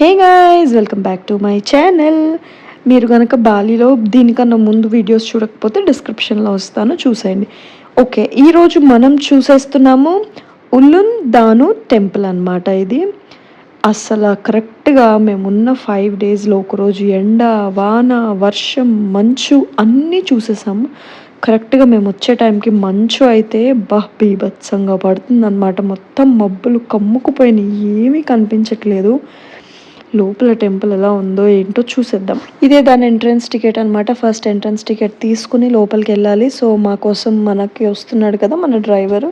Hey guys, welcome back to my channel. మీరు కనుక బాలీలో దీనికన్నా ముందు వీడియోస్ చూడకపోతే డిస్క్రిప్షన్లో వస్తాను, చూసేయండి. ఓకే, ఈరోజు మనం చూసేస్తున్నాము ఉలున్ దాను టెంపుల్ అనమాట. ఇది అసలు కరెక్ట్గా మేమున్న 5 డేస్లో ఒకరోజు ఎండ, వాన, వర్షం, మంచు అన్నీ చూసేసాము. కరెక్ట్గా మేము వచ్చే టైంకి మంచు అయితే బీభత్సంగా పడుతుందన్నమాట. మొత్తం మబ్బులు కమ్ముకుపోయినాయి, ఏమీ కనిపించట్లేదు. లోపల టెంపుల్ ఎలా ఉందో ఏంటో చూసేద్దాం. ఇదే దాని ఎంట్రన్స్ టికెట్ అనమాట. ఫస్ట్ ఎంట్రన్స్ టికెట్ తీసుకుని లోపలికి వెళ్ళాలి. సో మా కోసం మనకి వస్తున్నాడు కదా మన డ్రైవరు,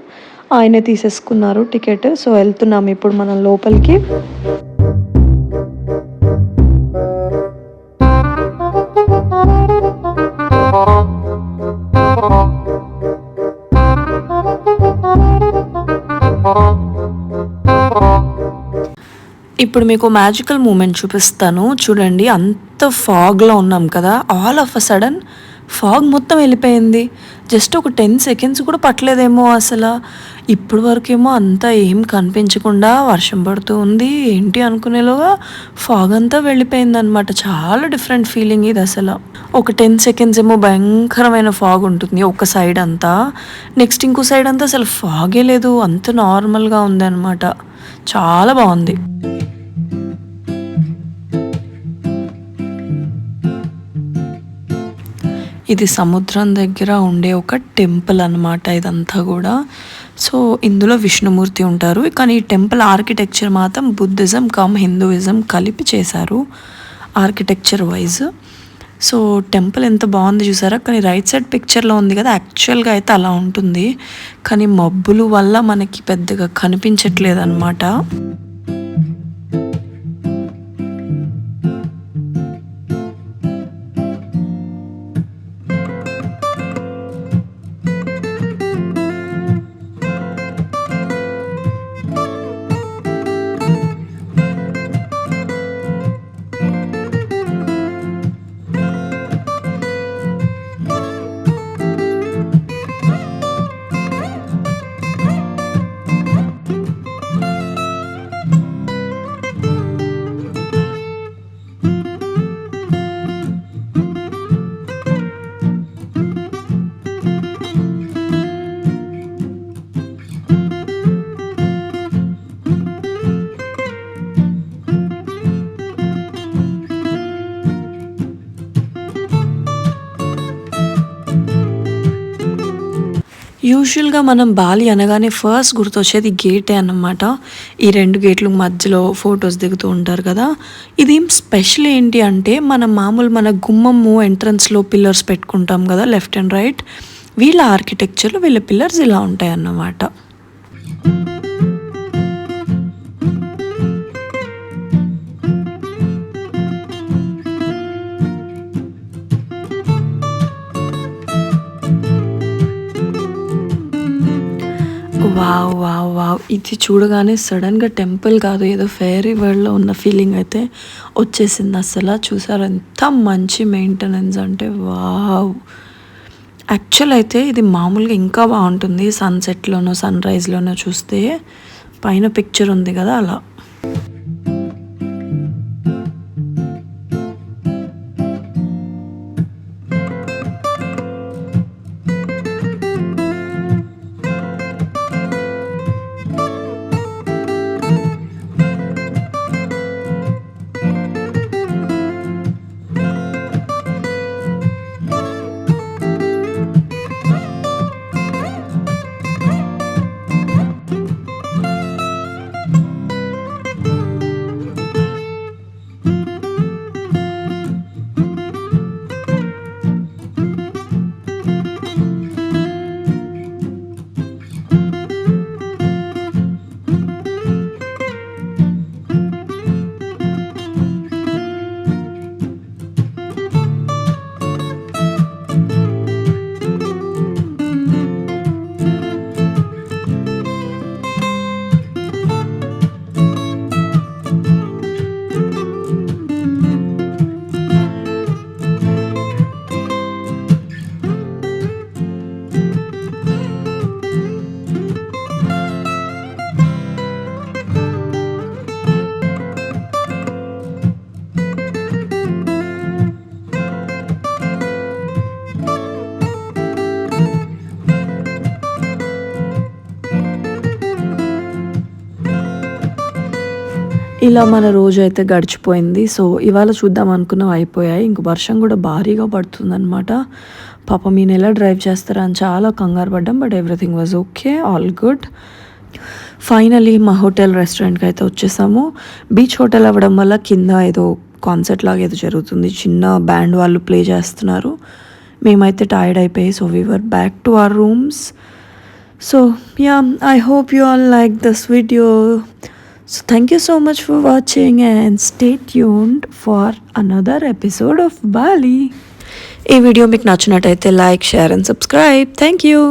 ఆయనే తీసేసుకున్నారు టికెట్. సో వెళ్తున్నాం ఇప్పుడు మనం లోపలికి. ఇప్పుడు మీకు మ్యాజికల్ మూమెంట్ చూపిస్తాను చూడండి. అంత ఫాగ్లో ఉన్నాం కదా, all of a sudden fog మొత్తం వెళ్ళిపోయింది. జస్ట్ ఒక 10 seconds కూడా పట్టలేదేమో అసలు. ఇప్పుడు వరకేమో అంతా ఏం కనిపించకుండా వర్షం పడుతూ ఉంది, ఏంటి అనుకునేలోగా ఫాగ్ అంతా వెళ్ళిపోయిందనమాట. చాలా డిఫరెంట్ ఫీలింగ్ ఇది అసలు. ఒక 10 seconds ఏమో భయంకరమైన ఫాగ్ ఉంటుంది ఒక సైడ్ అంతా, నెక్స్ట్ ఇంకో సైడ్ అంతా అసలు ఫాగే లేదు, అంత నార్మల్గా ఉంది అనమాట. చాలా బాగుంది. ఇది సముద్రం దగ్గర ఉండే ఒక టెంపుల్ అనమాట ఇదంతా కూడా. సో ఇందులో విష్ణుమూర్తి ఉంటారు, కానీ ఈ టెంపుల్ ఆర్కిటెక్చర్ మాత్రం బుద్ధిజం కమ్ హిందూయిజం కలిపి చేశారు ఆర్కిటెక్చర్ వైజ్. సో టెంపుల్ ఎంత బాగుంది చూసారా. కానీ రైట్ సైడ్ పిక్చర్లో ఉంది కదా, యాక్చువల్గా అయితే అలా ఉంటుంది, కానీ మబ్బులు వల్ల మనకి పెద్దగా కనిపించట్లేదు అనమాట. యూజువల్గా మనం బాలి అనగానే ఫస్ట్ గుర్తొచ్చేది గేటే అన్నమాట. ఈ 2 గేట్లు మధ్యలో ఫొటోస్ దిగుతూ ఉంటారు కదా. ఇది స్పెషల్ ఏంటి అంటే, మన గుమ్మము ఎంట్రన్స్లో పిల్లర్స్ పెట్టుకుంటాం కదా లెఫ్ట్ అండ్ రైట్, వీళ్ళ ఆర్కిటెక్చర్లో వీళ్ళ పిల్లర్స్ ఇలా ఉంటాయి అన్నమాట. వావ్ వావ్ వావ్, ఇది చూడగానే సడన్గా టెంపుల్ కాదు, ఏదో ఫెయిరీ వరల్డ్లో ఉన్న ఫీలింగ్ అయితే వచ్చేసింది అసలు. చూసారు ఎంత మంచి మెయింటెనెన్స్ అంటే, వావ్. యాక్చువల్ అయితే ఇది మామూలుగా ఇంకా బాగుంటుంది సన్సెట్లోనో సన్ రైజ్లోనో చూస్తే. పైన పిక్చర్ ఉంది కదా అలా. ఇలా మన రోజు అయితే గడిచిపోయింది. సో ఇవాళ చూద్దాం అనుకున్నవి అయిపోయాయి. ఇంక వర్షం కూడా భారీగా పడుతుందనమాట. పాపం ఈయన ఎలా డ్రైవ్ చేస్తారా అని చాలా కంగారు పడ్డాం. But everything was okay, all good. Finally మా హోటల్ రెస్టారెంట్కి అయితే వచ్చేసాము. బీచ్ హోటల్ అవ్వడం వల్ల కింద ఏదో కాన్సర్ట్ లాగా ఏదో జరుగుతుంది, చిన్న బ్యాండ్ వాళ్ళు ప్లే చేస్తున్నారు. మేమైతే టైర్డ్ అయిపోయి so we were back to our rooms. So yeah, I hope you all like this video. So thank you so much for watching and stay tuned for another episode of Bali. ఈ video మీకు నచ్చినట్టయితే like, share and subscribe. Thank you.